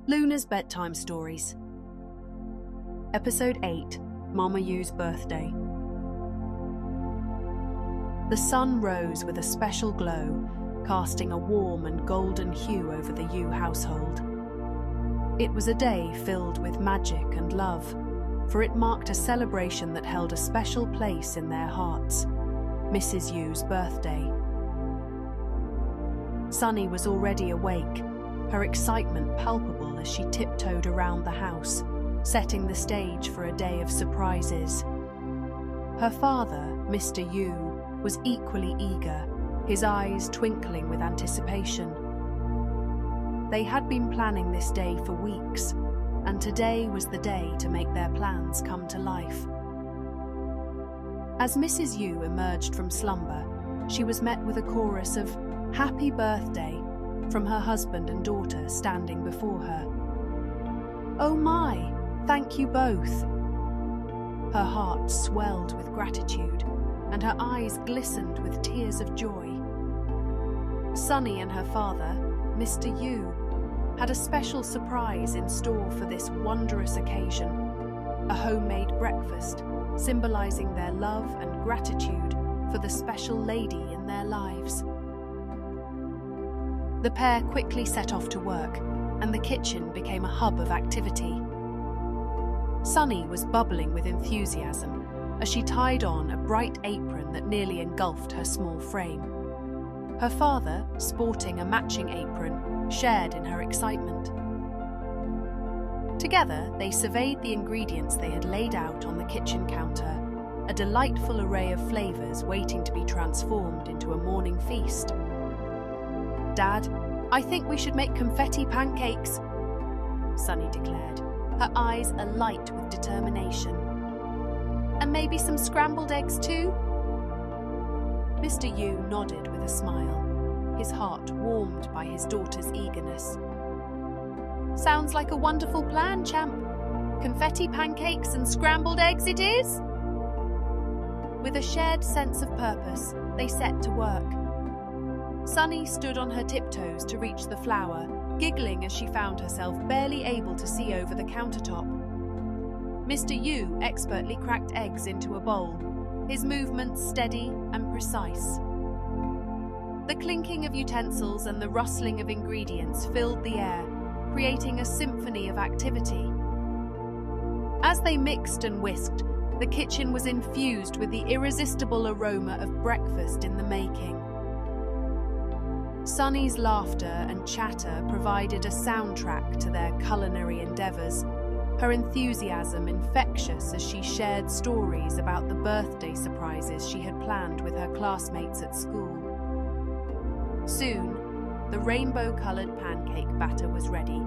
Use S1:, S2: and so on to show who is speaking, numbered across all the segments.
S1: Luna's Bedtime Stories. Episode 8, Mama Yu's Birthday. The sun rose with a special glow, casting a warm and golden hue over the Yu household. It was a day filled with magic and love, for it marked a celebration that held a special place in their hearts, Mrs. Yu's birthday. Sunny was already awake, her excitement palpable as she tiptoed around the house, setting the stage for a day of surprises. Her father, Mr. Yu, was equally eager, his eyes twinkling with anticipation. They had been planning this day for weeks, and today was the day to make their plans come to life. As Mrs. Yu emerged from slumber, she was met with a chorus of "Happy Birthday" from her husband and daughter standing before her. "Oh my, thank you both." Her heart swelled with gratitude, and her eyes glistened with tears of joy. Sunny and her father, Mr. Yu, had a special surprise in store for this wondrous occasion, a homemade breakfast symbolizing their love and gratitude for the special lady in their lives. The pair quickly set off to work, and the kitchen became a hub of activity. Sunny was bubbling with enthusiasm as she tied on a bright apron that nearly engulfed her small frame. Her father, sporting a matching apron, shared in her excitement. Together, they surveyed the ingredients they had laid out on the kitchen counter, a delightful array of flavors waiting to be transformed into a morning feast. "Dad, I think we should make confetti pancakes," Sunny declared, her eyes alight with determination. "And maybe some scrambled eggs too?" Mr. Yu nodded with a smile, his heart warmed by his daughter's eagerness. "Sounds like a wonderful plan, champ. Confetti pancakes and scrambled eggs it is!" With a shared sense of purpose, they set to work. Sunny stood on her tiptoes to reach the flour, giggling as she found herself barely able to see over the countertop. Mr. Yu expertly cracked eggs into a bowl, his movements steady and precise. The clinking of utensils and the rustling of ingredients filled the air, creating a symphony of activity. As they mixed and whisked, the kitchen was infused with the irresistible aroma of breakfast in the making. Sunny's laughter and chatter provided a soundtrack to their culinary endeavors, her enthusiasm infectious as she shared stories about the birthday surprises she had planned with her classmates at school. Soon, the rainbow-colored pancake batter was ready,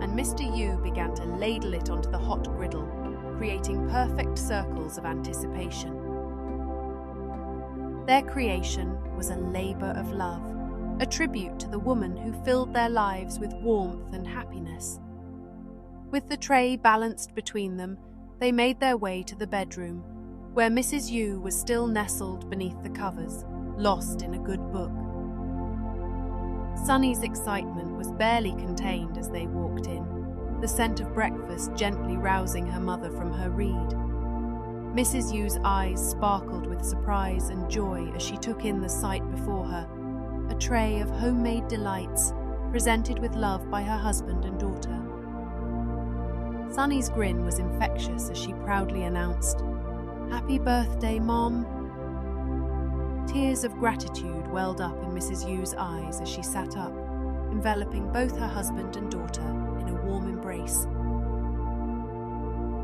S1: and Mr. Yu began to ladle it onto the hot griddle, creating perfect circles of anticipation. Their creation was a labor of love, a tribute to the woman who filled their lives with warmth and happiness. With the tray balanced between them, they made their way to the bedroom, where Mrs. Yu was still nestled beneath the covers, lost in a good book. Sunny's excitement was barely contained as they walked in, the scent of breakfast gently rousing her mother from her read. Mrs. Yu's eyes sparkled with surprise and joy as she took in the sight before her, a tray of homemade delights presented with love by her husband and daughter. Sunny's grin was infectious as she proudly announced, "Happy birthday, Mom." Tears of gratitude welled up in Mrs. Yu's eyes as she sat up, enveloping both her husband and daughter in a warm embrace.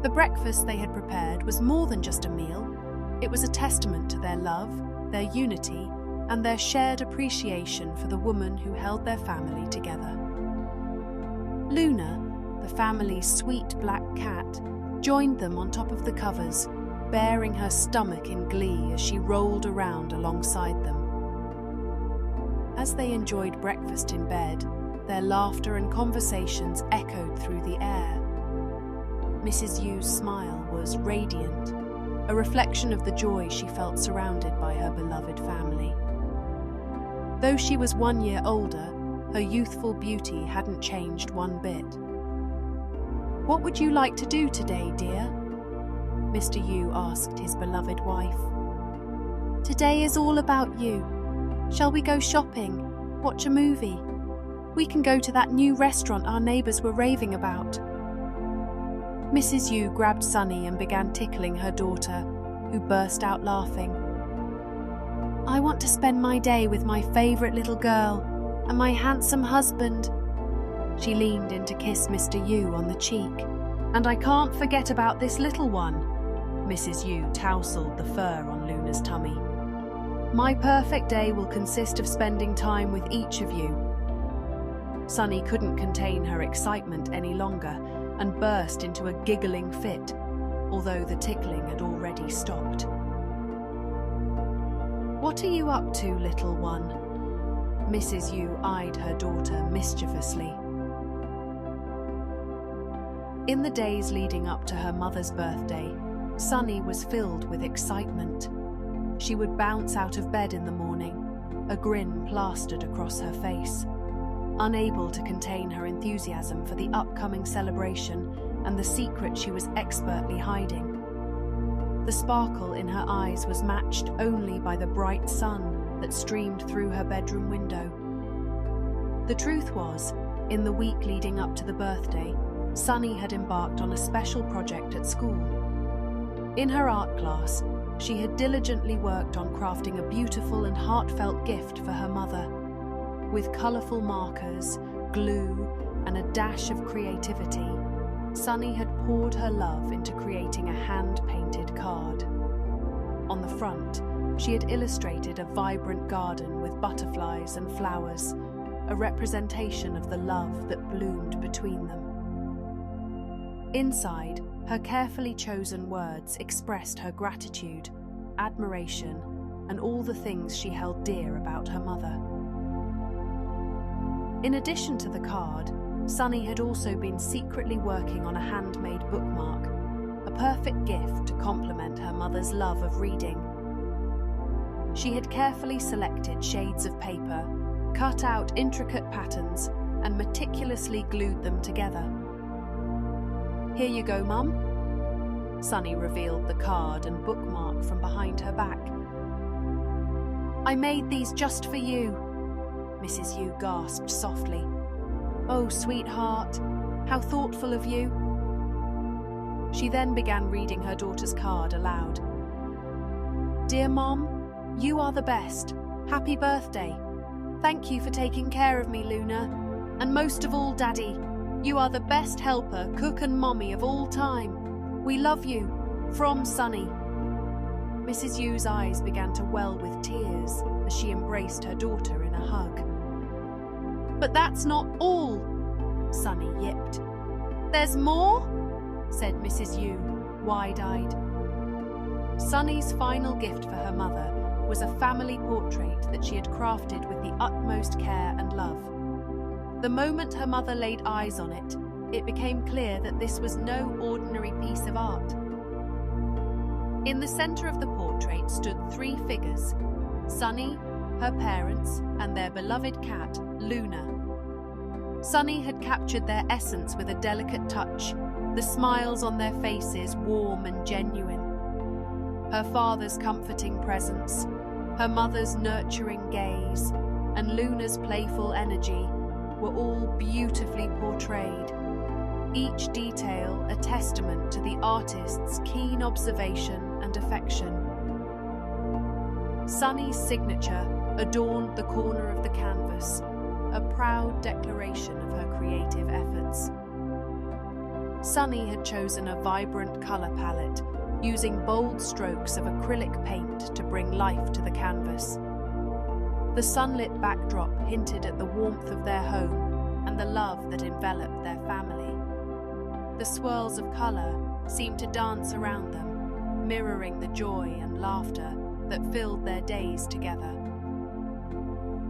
S1: The breakfast they had prepared was more than just a meal. It was a testament to their love, their unity, and their shared appreciation for the woman who held their family together. Luna, the family's sweet black cat, joined them on top of the covers, bearing her stomach in glee as she rolled around alongside them. As they enjoyed breakfast in bed, their laughter and conversations echoed through the air. Mrs. Yu's smile was radiant, a reflection of the joy she felt surrounded by her beloved family. Though she was 1 year older, her youthful beauty hadn't changed one bit. "What would you like to do today, dear?" Mr. Yu asked his beloved wife. "Today is all about you. Shall we go shopping? Watch a movie? We can go to that new restaurant our neighbours were raving about." Mrs. Yu grabbed Sunny and began tickling her daughter, who burst out laughing. "I want to spend my day with my favourite little girl and my handsome husband." She leaned in to kiss Mr. Yu on the cheek. "And I can't forget about this little one." Mrs. Yu tousled the fur on Luna's tummy. "My perfect day will consist of spending time with each of you." Sunny couldn't contain her excitement any longer and burst into a giggling fit, although the tickling had already stopped. "What are you up to, little one?" Mrs. Yu eyed her daughter mischievously. In the days leading up to her mother's birthday, Sunny was filled with excitement. She would bounce out of bed in the morning, a grin plastered across her face, unable to contain her enthusiasm for the upcoming celebration and the secret she was expertly hiding. The sparkle in her eyes was matched only by the bright sun that streamed through her bedroom window. The truth was, in the week leading up to the birthday, Sunny had embarked on a special project at school. In her art class, she had diligently worked on crafting a beautiful and heartfelt gift for her mother. With colourful markers, glue, and a dash of creativity, Sunny had poured her love into creating a hand-painted card. On the front, she had illustrated a vibrant garden with butterflies and flowers, a representation of the love that bloomed between them. Inside, her carefully chosen words expressed her gratitude, admiration, and all the things she held dear about her mother. In addition to the card, Sunny had also been secretly working on a handmade bookmark, a perfect gift to complement her mother's love of reading. She had carefully selected shades of paper, cut out intricate patterns, and meticulously glued them together. "Here you go, Mum." Sunny revealed the card and bookmark from behind her back. "I made these just for you," Mrs. Yu gasped softly. "Oh, sweetheart, how thoughtful of you." She then began reading her daughter's card aloud. "Dear Mom, you are the best. Happy birthday. Thank you for taking care of me, Luna. And most of all, Daddy, you are the best helper, cook and mommy of all time. We love you. From Sunny." Mrs. Yu's eyes began to well with tears as she embraced her daughter in a hug. "But that's not all," Sunny yipped. "There's more?" said Mrs. Yu, wide-eyed. Sunny's final gift for her mother was a family portrait that she had crafted with the utmost care and love. The moment her mother laid eyes on it, it became clear that this was no ordinary piece of art. In the center of the portrait stood 3 figures: Sunny, her parents, and their beloved cat, Luna. Sunny had captured their essence with a delicate touch, the smiles on their faces warm and genuine. Her father's comforting presence, her mother's nurturing gaze, and Luna's playful energy were all beautifully portrayed, each detail a testament to the artist's keen observation and affection. Sunny's signature adorned the corner of the canvas, a proud declaration of her creative efforts. Sunny had chosen a vibrant colour palette, using bold strokes of acrylic paint to bring life to the canvas. The sunlit backdrop hinted at the warmth of their home and the love that enveloped their family. The swirls of colour seemed to dance around them, mirroring the joy and laughter that filled their days together.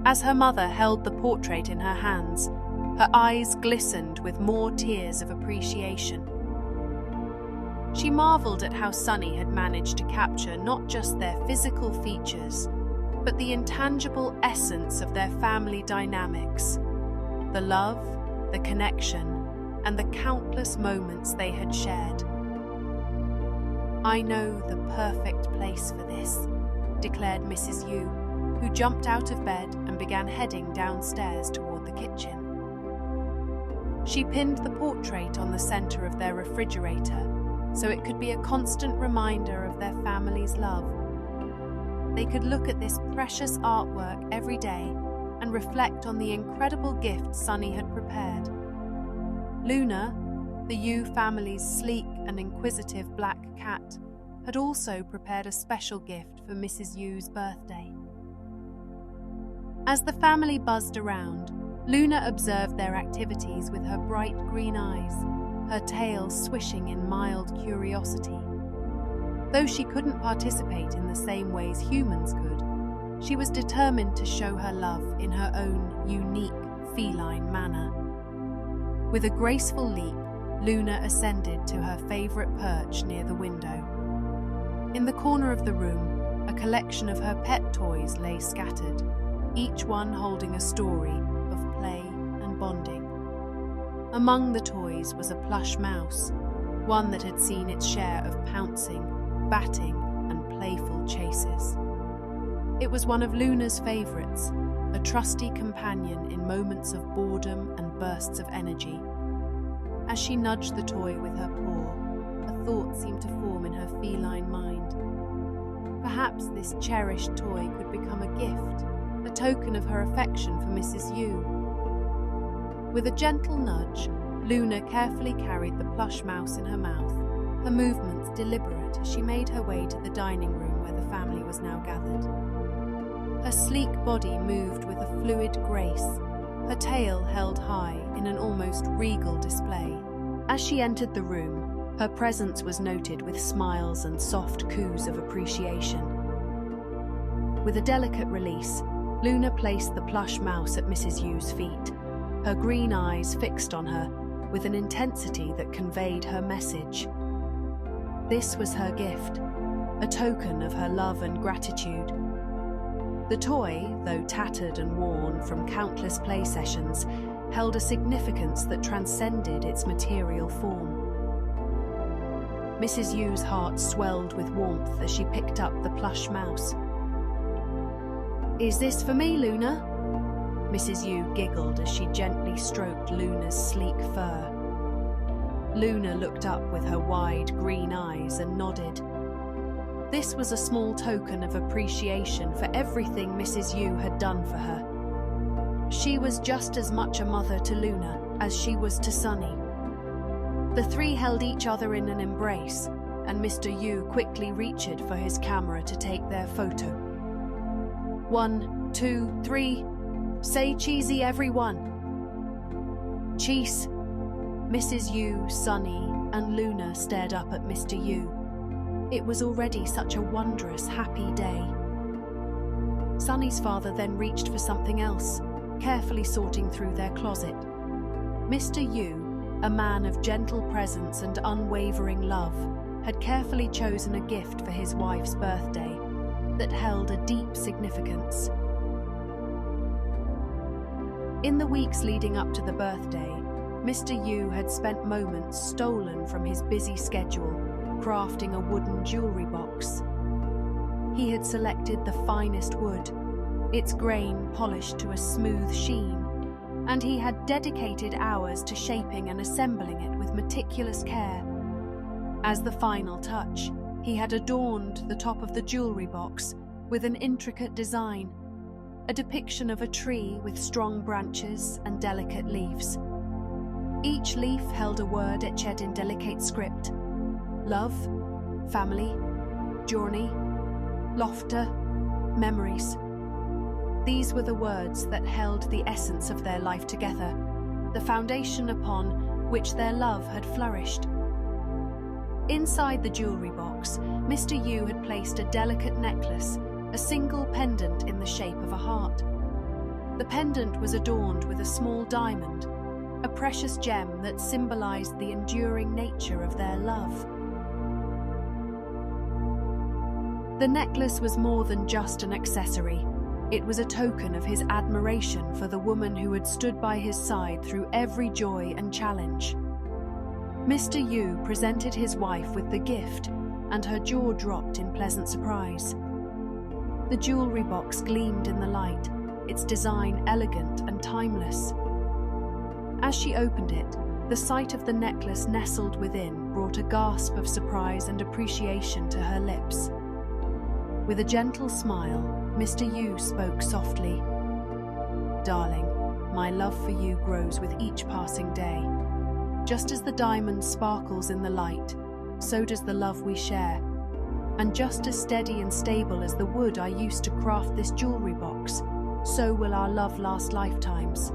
S1: As her mother held the portrait in her hands, her eyes glistened with more tears of appreciation. She marveled at how Sunny had managed to capture not just their physical features, but the intangible essence of their family dynamics: the love, the connection, and the countless moments they had shared. "I know the perfect place for this," declared Mrs. Yu, who jumped out of bed and began heading downstairs toward the kitchen. She pinned the portrait on the center of their refrigerator so it could be a constant reminder of their family's love. They could look at this precious artwork every day and reflect on the incredible gift Sunny had prepared. Luna, the Yu family's sleek and inquisitive black cat, had also prepared a special gift for Mrs. Yu's birthday. As the family buzzed around, Luna observed their activities with her bright green eyes, her tail swishing in mild curiosity. Though she couldn't participate in the same ways humans could, she was determined to show her love in her own unique feline manner. With a graceful leap, Luna ascended to her favorite perch near the window. In the corner of the room, a collection of her pet toys lay scattered, each one holding a story of play and bonding. Among the toys was a plush mouse, one that had seen its share of pouncing, batting, and playful chases. It was one of Luna's favorites, a trusty companion in moments of boredom and bursts of energy. As she nudged the toy with her paw, a thought seemed to form in her feline mind. Perhaps this cherished toy could become a gift, a token of her affection for Mrs. Yu. With a gentle nudge, Luna carefully carried the plush mouse in her mouth, her movements deliberate as she made her way to the dining room where the family was now gathered. Her sleek body moved with a fluid grace, her tail held high in an almost regal display. As she entered the room, her presence was noted with smiles and soft coos of appreciation. With a delicate release, Luna placed the plush mouse at Mrs. Yu's feet, her green eyes fixed on her with an intensity that conveyed her message. This was her gift, a token of her love and gratitude. The toy, though tattered and worn from countless play sessions, held a significance that transcended its material form. Mrs. Yu's heart swelled with warmth as she picked up the plush mouse. "Is this for me, Luna?" Mrs. Yu giggled as she gently stroked Luna's sleek fur. Luna looked up with her wide green eyes and nodded. This was a small token of appreciation for everything Mrs. Yu had done for her. She was just as much a mother to Luna as she was to Sunny. The three held each other in an embrace, and Mr. Yu quickly reached for his camera to take their photo. 1, 2, 3, say cheesy everyone. Cheese. Mrs. Yu, Sunny, and Luna stared up at Mr. Yu. It was already such a wondrous, happy day. Sunny's father then reached for something else, carefully sorting through their closet. Mr. Yu, a man of gentle presence and unwavering love, had carefully chosen a gift for his wife's birthday that held a deep significance. In the weeks leading up to the birthday, Mr. Yu had spent moments stolen from his busy schedule, crafting a wooden jewelry box. He had selected the finest wood, its grain polished to a smooth sheen, and he had dedicated hours to shaping and assembling it with meticulous care. As the final touch, he had adorned the top of the jewelry box with an intricate design, a depiction of a tree with strong branches and delicate leaves. Each leaf held a word etched in delicate script: love, family, journey, laughter, memories. These were the words that held the essence of their life together, the foundation upon which their love had flourished. Inside the jewelry box, Mr. Yu had placed a delicate necklace, a single pendant in the shape of a heart. The pendant was adorned with a small diamond, a precious gem that symbolized the enduring nature of their love. The necklace was more than just an accessory. It was a token of his admiration for the woman who had stood by his side through every joy and challenge. Mr. Yu presented his wife with the gift, and her jaw dropped in pleasant surprise. The jewelry box gleamed in the light, its design elegant and timeless. As she opened it, the sight of the necklace nestled within brought a gasp of surprise and appreciation to her lips. With a gentle smile, Mr. Yu spoke softly. "Darling, my love for you grows with each passing day. Just as the diamond sparkles in the light, so does the love we share. And just as steady and stable as the wood I used to craft this jewelry box, so will our love last lifetimes.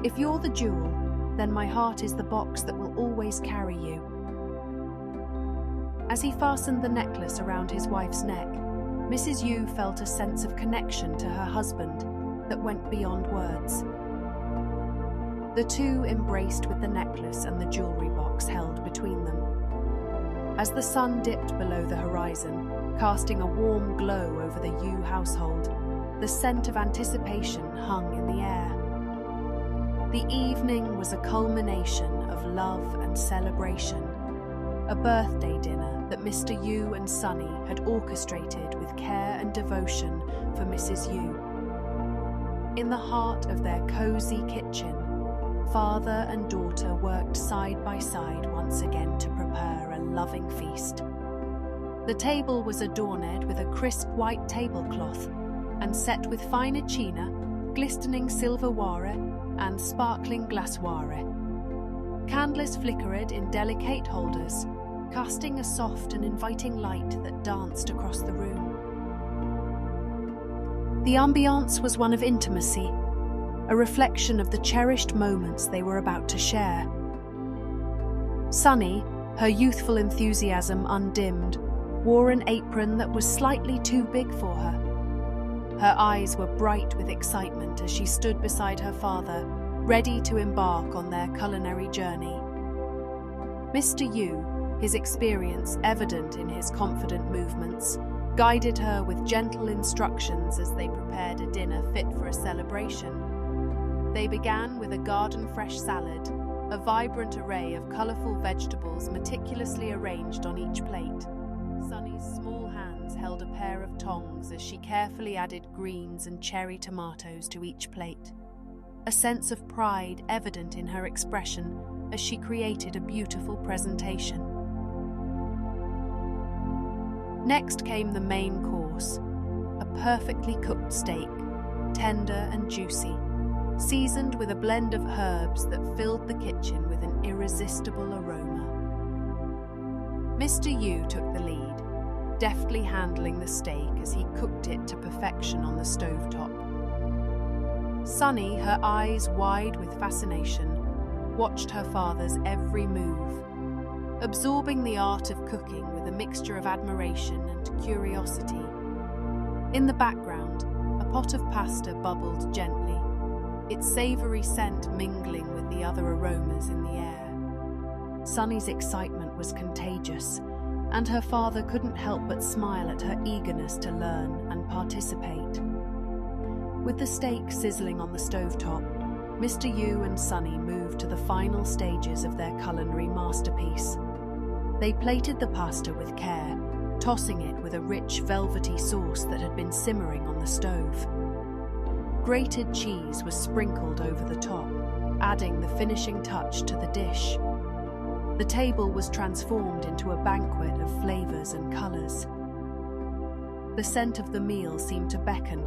S1: If you're the jewel, then my heart is the box that will always carry you." As he fastened the necklace around his wife's neck, Mrs. Yu felt a sense of connection to her husband that went beyond words. The two embraced with the necklace and the jewelry box held between them. As the sun dipped below the horizon, casting a warm glow over the Yu household, the scent of anticipation hung in the air. The evening was a culmination of love and celebration, a birthday dinner that Mr. Yu and Sunny had orchestrated with care and devotion for Mrs. Yu. In the heart of their cozy kitchen, father and daughter worked side by side once again to prepare a loving feast. The table was adorned with a crisp white tablecloth and set with finer china, glistening silverware, and sparkling glassware. Candles flickered in delicate holders, casting a soft and inviting light that danced across the room. The ambiance was one of intimacy, a reflection of the cherished moments they were about to share. Sunny, her youthful enthusiasm undimmed, wore an apron that was slightly too big for her. Her eyes were bright with excitement as she stood beside her father, ready to embark on their culinary journey. Mr. Yu, his experience evident in his confident movements, guided her with gentle instructions as they prepared a dinner fit for a celebration. They began with a garden-fresh salad, a vibrant array of colourful vegetables meticulously arranged on each plate. Sunny's small hands held a pair of tongs as she carefully added greens and cherry tomatoes to each plate, a sense of pride evident in her expression as she created a beautiful presentation. Next came the main course, a perfectly cooked steak, tender and juicy, seasoned with a blend of herbs that filled the kitchen with an irresistible aroma. Mr. Yu took the lead, deftly handling the steak as he cooked it to perfection on the stovetop. Sunny, her eyes wide with fascination, watched her father's every move, absorbing the art of cooking with a mixture of admiration and curiosity. In the background, a pot of pasta bubbled gently, its savoury scent mingling with the other aromas in the air. Sunny's excitement was contagious, and her father couldn't help but smile at her eagerness to learn and participate. With the steak sizzling on the stovetop, Mr. Yu and Sunny moved to the final stages of their culinary masterpiece. They plated the pasta with care, tossing it with a rich velvety sauce that had been simmering on the stove. Grated cheese was sprinkled over the top, adding the finishing touch to the dish. The table was transformed into a banquet of flavors and colors. The scent of the meal seemed to beckon,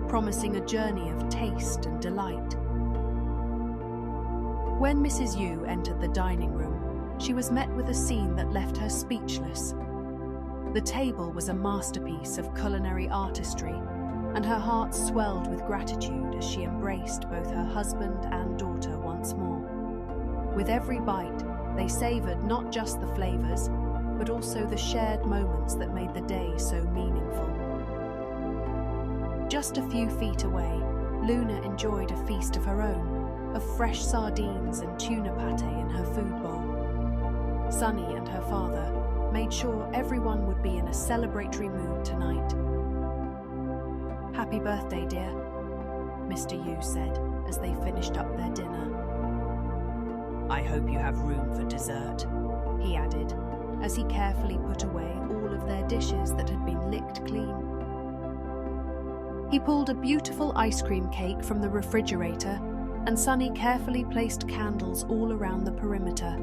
S1: promising a journey of taste and delight. When Mrs. Yu entered the dining room, she was met with a scene that left her speechless. The table was a masterpiece of culinary artistry, and her heart swelled with gratitude as she embraced both her husband and daughter once more. With every bite, they savoured not just the flavours, but also the shared moments that made the day so meaningful. Just a few feet away, Luna enjoyed a feast of her own, of fresh sardines and tuna pate in her food bowl. Sunny and her father made sure everyone would be in a celebratory mood tonight. "Happy birthday, dear," Mr. Yu said as they finished up their dinner. "I hope you have room for dessert," he added, as he carefully put away all of their dishes that had been licked clean. He pulled a beautiful ice cream cake from the refrigerator, and Sunny carefully placed candles all around the perimeter.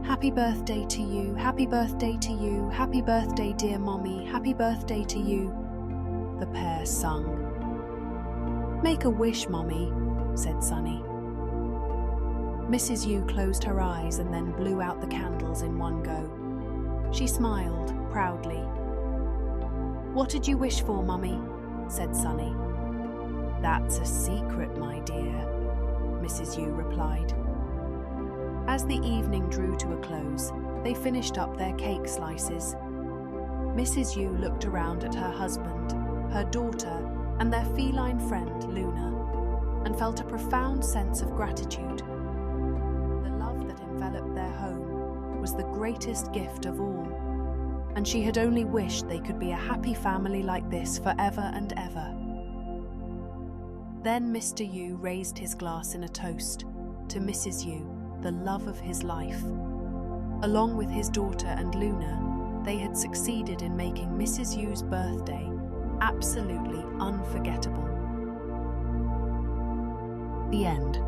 S1: "Happy birthday to you, happy birthday to you, happy birthday dear Mommy, happy birthday to you," the pair sung. "Make a wish, Mommy," said Sunny. Mrs. Yu closed her eyes and then blew out the candles in one go. She smiled proudly. "What did you wish for, Mummy?" said Sunny. "That's a secret, my dear," Mrs. Yu replied. As the evening drew to a close, they finished up their cake slices. Mrs. Yu looked around at her husband, her daughter, and their feline friend, Luna, and felt a profound sense of gratitude. The love that enveloped their home was the greatest gift of all, and she had only wished they could be a happy family like this forever and ever. Then Mr. Yu raised his glass in a toast to Mrs. Yu, the love of his life. Along with his daughter and Luna, they had succeeded in making Mrs. Yu's birthday absolutely unforgettable. The end.